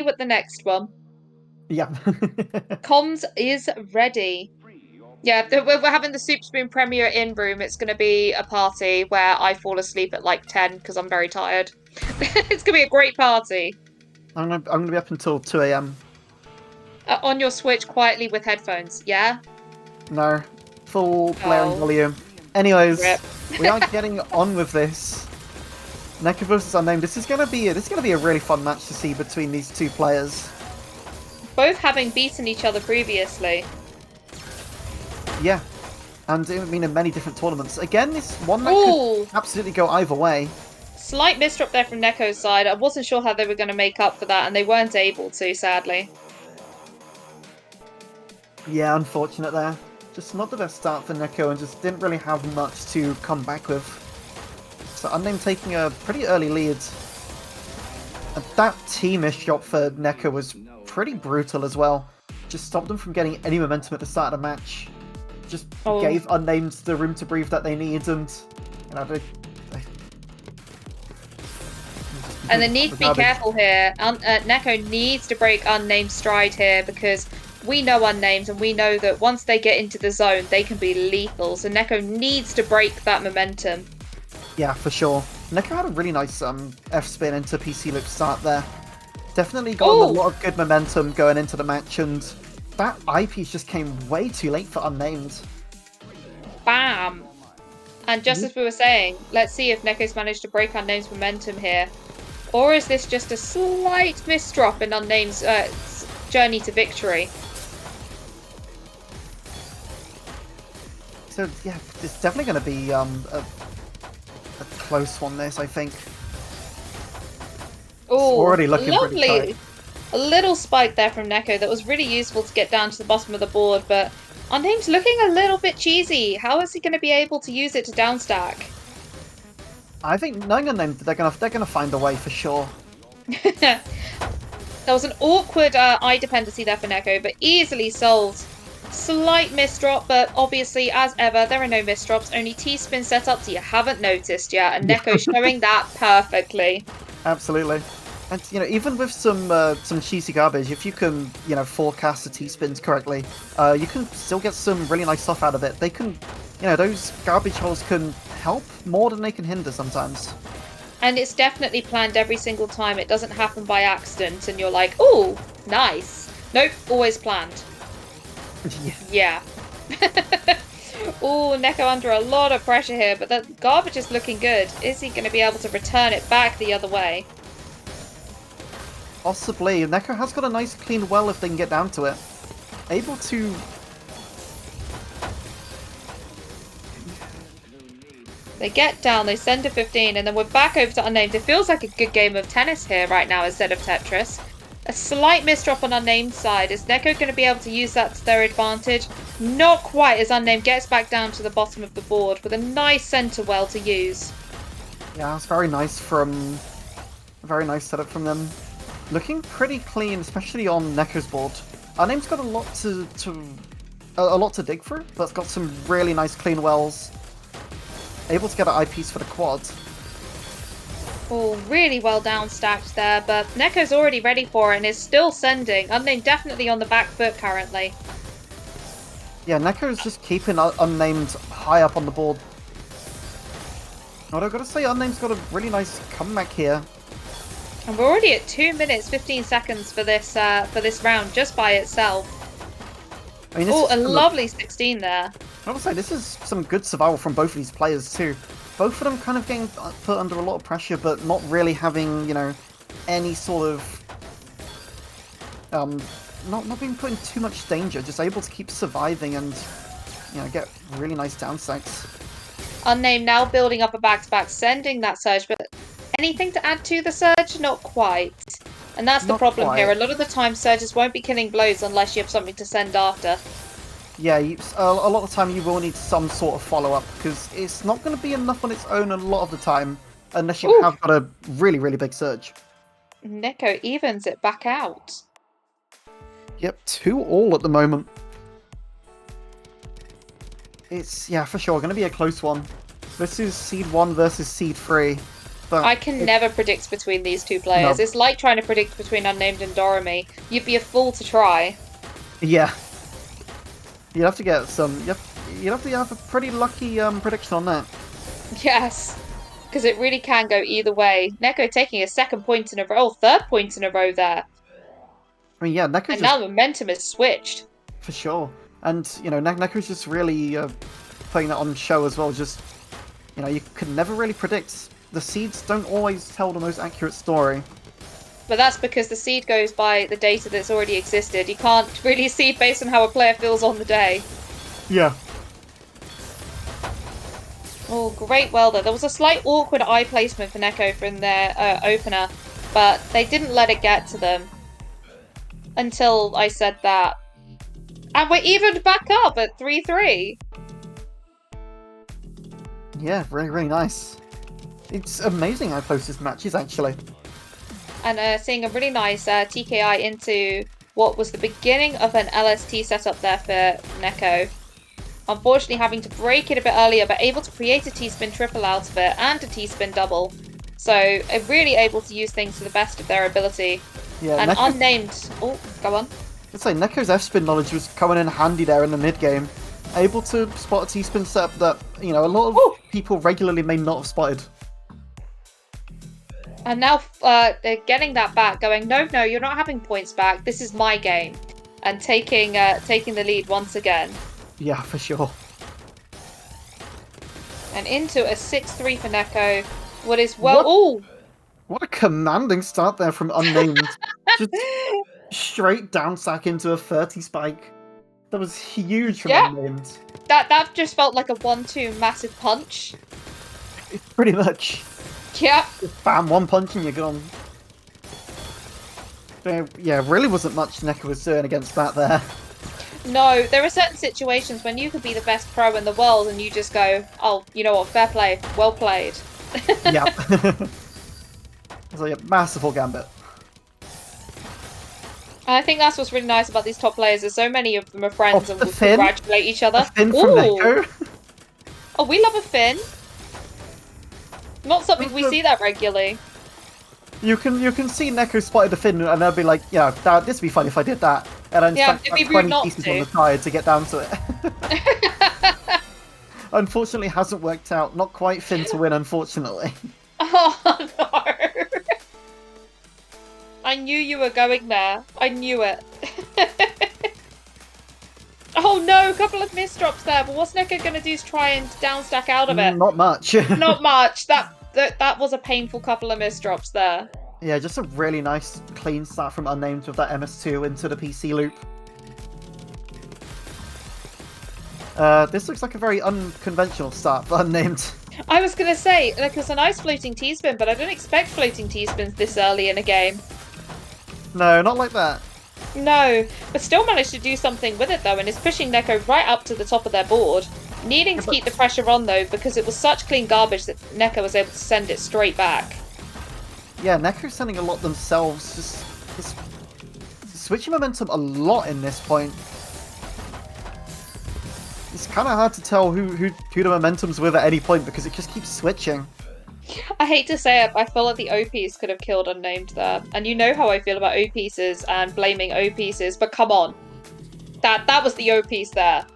with the next one. Yeah. Comms is ready. Yeah, we're having the Super Spoon premiere in room. It's going to be a party where I fall asleep at like 10 because I'm very tired. It's going to be a great party. I'm gonna be up until 2 a.m. On your Switch quietly with headphones, yeah? No, full blaring Oh, volume. Anyways, rip. we are getting on with this. Neko versus Unnamed. This is gonna be a really fun match to see between these two players. Both having beaten each other previously. Yeah, and I mean in many different tournaments. Again, this one that could Ooh, absolutely go either way. slight misdrop there from Neko's side. I wasn't sure how they were going to make up for that, and they weren't able to, sadly. Yeah, unfortunate there. Just not the best start for Neko and just didn't really have much to come back with. So Unnamed taking a pretty early lead. And that teamish shot for Neko was pretty brutal as well. Just stopped them from getting any momentum at the start of the match. Just Oh, gave Unnamed the room to breathe that they need, and you know they and they need to be careful here. Neko needs to break Unnamed stride here because we know Unnamed and we know that once they get into the zone, they can be lethal. So Neko needs to break that momentum. Yeah, for sure. Neko had a really nice F-spin into PC loop start there. Definitely got a lot of good momentum going into the match, and that eyepiece just came way too late for Unnamed. Bam! And just as we were saying, let's see if Neko's managed to break Unname's momentum here. Or is this just a slight misdrop in Unname's journey to victory? So yeah, it's definitely going to be a close one, this, I think. Oh, already looking pretty tight. A little spike there from Neko that was really useful to get down to the bottom of the board, but Unname's looking a little bit cheesy. How is he going to be able to use it to downstack? I think knowing Unnamed, they're gonna find a way for sure. There was an awkward eye dependency there for Neko, but easily solved. Slight misdrop, but obviously, as ever, there are no misdrops, only T-spin set up, so you haven't noticed yet, and Neko showing that perfectly. Absolutely. And you know, even with some cheesy garbage, if you can, you know, forecast the T-spins correctly, you can still get some really nice stuff out of it. They can, you know, those garbage holes can help more than they can hinder sometimes. And it's definitely planned every single time. It doesn't happen by accident, and you're like, "Oh, nice." Nope, always planned. Yeah. Oh, Neko under a lot of pressure here, but the garbage is looking good. Is he going to be able to return it back the other way? Possibly. Neko has got a nice clean well if they can get down to it. Able to... They get down, they send a 15, and then we're back over to Unnamed. It feels like a good game of tennis here right now instead of Tetris. A slight misdrop on Unnamed side. Is Neko going to be able to use that to their advantage? Not quite, as Unnamed gets back down to the bottom of the board with a nice centre well to use. Yeah, it's very nice from... Very nice setup from them. Looking pretty clean, especially on Neko's board. Unnamed's got a lot to dig through, but it's got some really nice clean wells. Able to get an eyepiece for the quad. Oh, really well down stacked there, but Neko's already ready for it and is still sending. Unnamed definitely on the back foot currently. Yeah, Neko's just keeping Unnamed high up on the board. But I've got to say, Unnamed's got a really nice comeback here. And we're already at 2 minutes 15 seconds for this round just by itself. I mean, a lovely 16 there. I would say this is some good survival from both of these players too. Both of them kind of getting put under a lot of pressure, but not really having, you know, any sort of not being put in too much danger. Just able to keep surviving and, you know, get really nice downstacks. Unnamed now building up a back-to-back, sending that surge, but anything to add to the surge? Not quite. And that's the problem here. A lot of the time, surges won't be killing blows unless you have something to send after. Yeah, a lot of the time you will need some sort of follow-up, because it's not going to be enough on its own a lot of the time, unless you have got a really, really big surge. Neko evens it back out. Yep, 2-all at the moment. It's, yeah, for sure, going to be a close one. This is Seed 1 versus Seed 3. But I can never predict between these two players. No. It's like trying to predict between Unnamed and Doremi. You'd be a fool to try. Yeah. You'd have to get some. You'd have to have a pretty lucky prediction on that. Yes, because it really can go either way. Neko taking a second point in a row, third point in a row there. I mean, yeah, Neko's And just now momentum is switched. for sure, and Neko's just really putting that on show as well. Just you could never really predict. The seeds don't always tell the most accurate story. But that's because the seed goes by the data that's already existed. You can't really seed based on how a player feels on the day. Yeah. Oh, great welder. There was a slight awkward eye placement for Neko from their opener, but they didn't let it get to them until I said that. And we're evened back up at 3-3. Yeah, really, really nice. It's amazing how close this match is, actually. And seeing a really nice TKI into what was the beginning of an LST setup there for Neko. Unfortunately having to break it a bit earlier, but able to create a T-spin triple out of it and a T-spin double. So really able to use things to the best of their ability. Yeah, and Neko... Unnamed... Oh, go on. I'd say Neko's F-spin knowledge was coming in handy there in the mid-game. Able to spot a T-spin setup that, a lot of people regularly may not have spotted. And now they're getting that back, going, no, you're not having points back. This is my game. And taking the lead once again. Yeah, for sure. And into a 6-3 for Neko. What is well... What a commanding start there from Unnamed. Just straight down sack into a 30 spike. That was huge from Unnamed. That just felt like a 1-2 massive punch. Pretty much. Yeah. Just bam, one punch and you're gone. Yeah, really wasn't much Neko was doing against that there. No, there are certain situations when you could be the best pro in the world and you just go, oh, you know what, fair play, well played. Yeah. It's like a masterful gambit. And I think that's what's really nice about these top players is so many of them are friends and will Finn? congratulate each other. A Finn from Neko. Oh, we love a Finn. Not something we see that regularly. You can see Neko spotted a Finn and they'll be like, yeah, this would be fun if I did that. And then yeah, it'd be rude 20 not pieces to. on the side to get down to it. Unfortunately, hasn't worked out. Not quite Finn to win, unfortunately. Oh, no. I knew you were going there. I knew it. Oh no, a couple of misdrops there, but what's Neko going to do is try and downstack out of it? Not much. Not much. That was a painful couple of misdrops there. Yeah, just a really nice clean start from Unnamed with that MS2 into the PC loop. This looks like a very unconventional start for Unnamed. I was going to say, like, it's a nice floating T-spin, but I don't expect floating T-spins this early in a game. No, not like that. No, but still managed to do something with it though, and is pushing Neko right up to the top of their board. Needing to keep the pressure on though, because it was such clean garbage that Neko was able to send it straight back. Yeah, Neko's sending a lot themselves, just switching momentum a lot in this point. It's kind of hard to tell who the momentum's with at any point because it just keeps switching. I hate to say it, but I feel like the O-piece could have killed Unnamed there. And you know how I feel about O-pieces and blaming O-pieces, but come on. That was the O-piece there.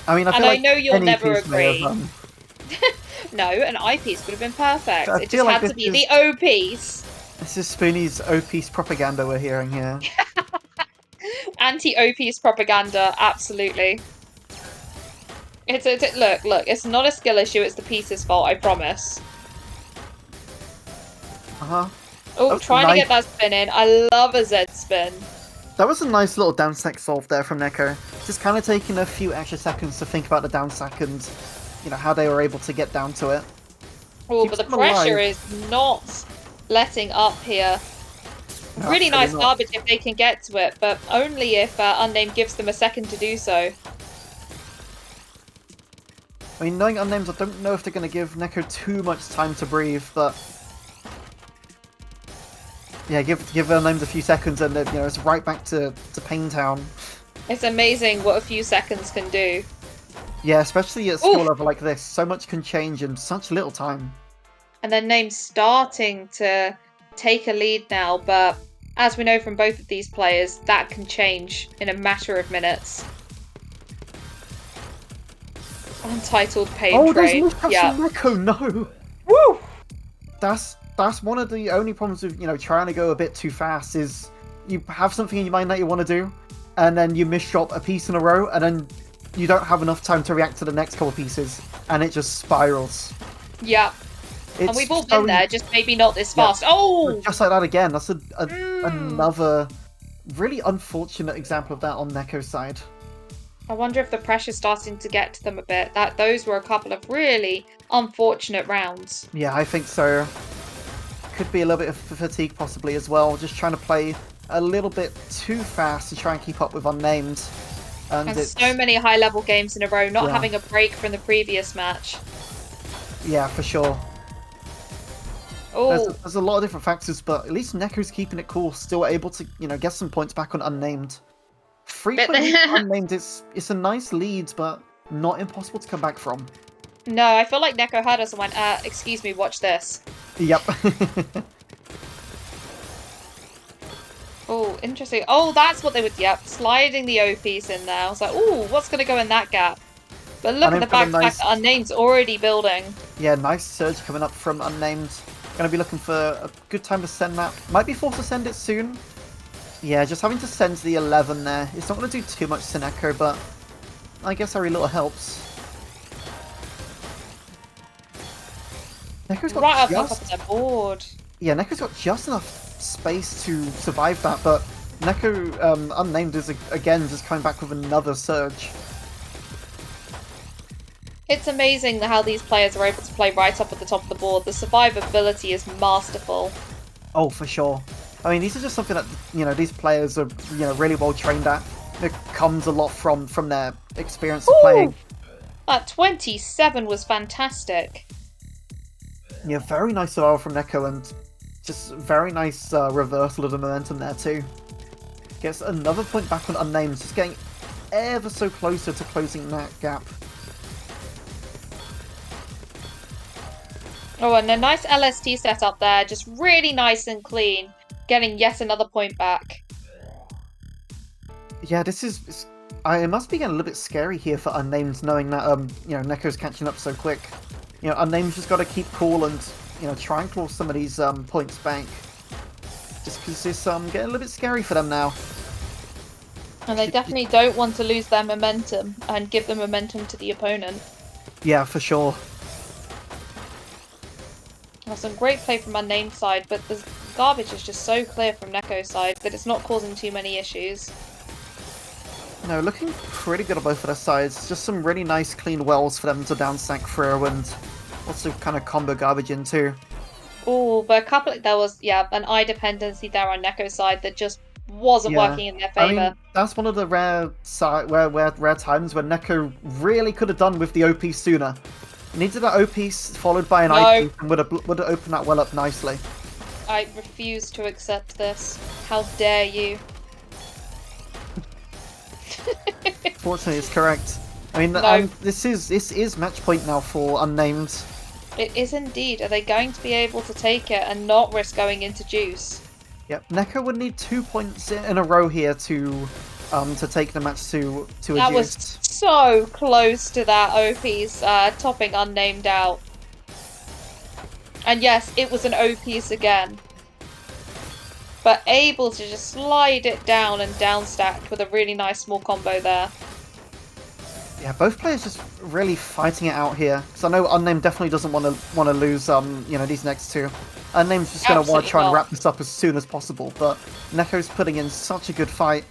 I mean, I know you'll never agree. Have, no, an I-piece would have been perfect. I It just had to be the O-piece. This is Spoonie's O-piece propaganda we're hearing here. Anti-O-piece propaganda, absolutely. Look, it's not a skill issue, it's the piece's fault, I promise. Uh-huh. Oh, trying to get that spin in. I love a Z spin. That was a nice little down stack solve there from Neko. Just kind of taking a few extra seconds to think about the down stack and, how they were able to get down to it. Oh, but the pressure is not letting up here. No, really nice not. garbage if they can get to it, but only if Unnamed gives them a second to do so. I mean, knowing Unnamed, I don't know if they're going to give Neko too much time to breathe, but... Yeah, give Unnamed a few seconds and, it's right back to Pain Town. It's amazing what a few seconds can do. Yeah, especially at skill Oof. level like this, so much can change in such little time. And then Name's starting to take a lead now, but as we know from both of these players, that can change in a matter of minutes. Untitled pain Oh, there's train. mishaps Yeah. from Neko, no! Woo! That's one of the only problems with, trying to go a bit too fast is you have something in your mind that you want to do, and then you misshot a piece in a row, and then you don't have enough time to react to the next couple pieces, and it just spirals. Yeah. It's And we've all been there, just maybe not this fast. Yeah, Oh! just like that again. That's another really unfortunate example of that on Neko's side. I wonder if the pressure's starting to get to them a bit. Those were a couple of really unfortunate rounds. Yeah, I think so. Could be a little bit of fatigue possibly as well. Just trying to play a little bit too fast to try and keep up with Unnamed. And so many high-level games in a row, not Yeah. having a break from the previous match. Yeah, for sure. Oh, There's a lot of different factors, but at least Neko's keeping it cool, still able to, get some points back on Unnamed. 3 points Unnamed, it's a nice lead, but not impossible to come back from. no, I feel like Neko heard us and went, excuse me, watch this. Yep. Oh, interesting. Oh, that's what they would, yep, sliding the OPs in there. I was like, oh, what's going to go in that gap? But look at the back nice... Unnamed's already building. Yeah, nice surge coming up from Unnamed. Gonna be looking for a good time to send that. Might be forced to send it soon. Yeah, just having to send the 11 there. It's not going to do too much to Neko, but I guess every little helps. Neko's got Right up just... the board. Yeah, Neko's got just enough space to survive that, but Neko, Unnamed is again just coming back with another surge. It's amazing how these players are able to play right up at the top of the board. The survivability is masterful. Oh, for sure. I mean, these are just something that, these players are, really well trained at. It comes a lot from their experience of playing. That 27 was fantastic. Yeah, very nice survival from Neko, and just very nice reversal of the momentum there too. Gets another point back on Unnamed, just getting ever so closer to closing that gap. Oh, and a nice LST setup there, just really nice and clean, getting yet another point back. Yeah, this is... it must be getting a little bit scary here for Unnamed, knowing that, Neko's catching up so quick. Unnamed's just got to keep cool and, try and claw some of these points back. Just because it's getting a little bit scary for them now. And they definitely don't want to lose their momentum and give the momentum to the opponent. Yeah, for sure. Well, some great play from Unnamed side, but the garbage is just so clear from Neko's side that it's not causing too many issues. No, looking pretty good on both of their sides. Just some really nice clean wells for them to downstack through and also kind of combo garbage into. Oh, but there was, an eye dependency there on Neko's side that just wasn't working in their favour. I mean, that's one of the rare times when Neko really could have done with the OP sooner. Needed that OP followed by an IP and would have opened that well up nicely. I refuse to accept this. How dare you? Fortunately, it's correct. I mean, No. this is match point now for Unnamed. It is indeed. Are they going to be able to take it and not risk going into juice? Yep, Neko would need 2 points in a row here to take the match to a That was juice. so close to that OP's topping Unnamed out. And yes, it was an OP's again. But able to just slide it down and downstack with a really nice small combo there. Yeah, both players just really fighting it out here. Because I know Unnamed definitely doesn't want to lose these next two. Unname's just going to want to try and wrap this up as soon as possible. But Neko's putting in such a good fight.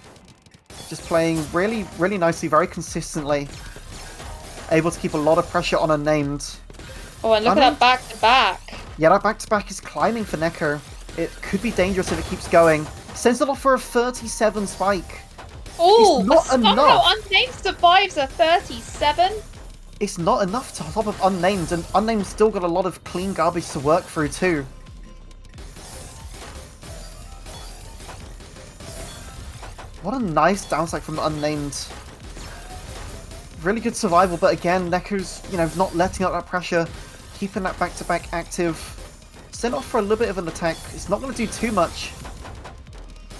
Just playing really, really nicely, very consistently. Able to keep a lot of pressure on Unnamed. Oh, and look at that back-to-back. Yeah, that back-to-back is climbing for Neko. It could be dangerous if it keeps going. Sends it off for a 37 spike. Oh, it's not enough. Unnamed survives a 37. It's not enough to top of Unnamed, and Unnamed's still got a lot of clean garbage to work through too. What a nice downside from Unnamed. really good survival, but again, Neko's, not letting out that pressure, keeping that back-to-back active. Sent off for a little bit of an attack. It's not going to do too much.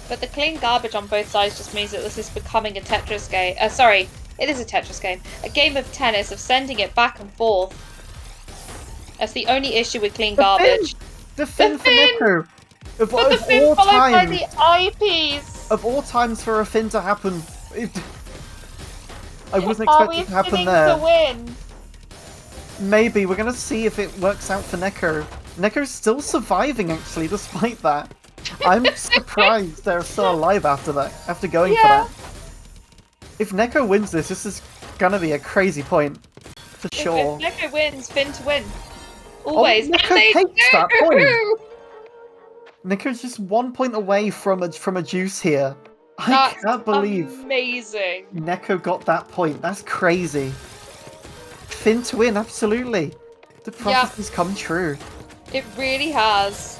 But the clean garbage on both sides just means that this is becoming a Tetris game. Sorry, it is a Tetris game. A game of tennis, of sending it back and forth. That's the only issue with clean garbage. The Fin for Neko! But the Fin followed by the eyepiece! Of all times for a Fin to happen, I wasn't expecting it to happen there. To win? Maybe. We're going to see if it works out for Neko. Neko's still surviving, actually, despite that. I'm surprised they're still alive after that, after going for that. If Neko wins this is gonna be a crazy point, for sure. If Neko wins, Fin to win. Always. Oh, Neko takes that point. Neko's just 1 point away from a juice here. I can't believe amazing. Neko got that point. That's crazy. Fin to win, absolutely. The prophecy's come true. It really has.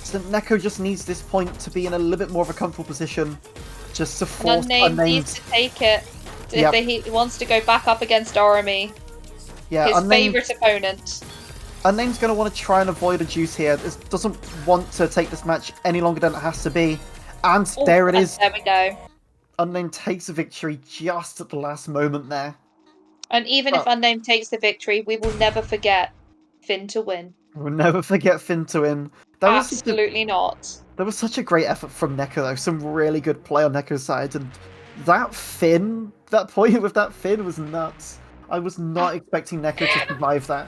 So Neko just needs this point to be in a little bit more of a comfortable position, just to force Unnamed needs to take it. If he wants to go back up against Orami. Yeah, his favourite opponent. Unnamed's going to want to try and avoid a juice here. This doesn't want to take this match any longer than it has to be. And there it is. There we go. Unnamed takes a victory just at the last moment there. And even if Unnamed takes the victory, we will never forget Fin to win. We'll never forget Fin to win. Absolutely not. There was such a great effort from Neko, though. Some really good play on Neko's side. And that point with that Fin was nuts. I was not expecting Neko to survive that.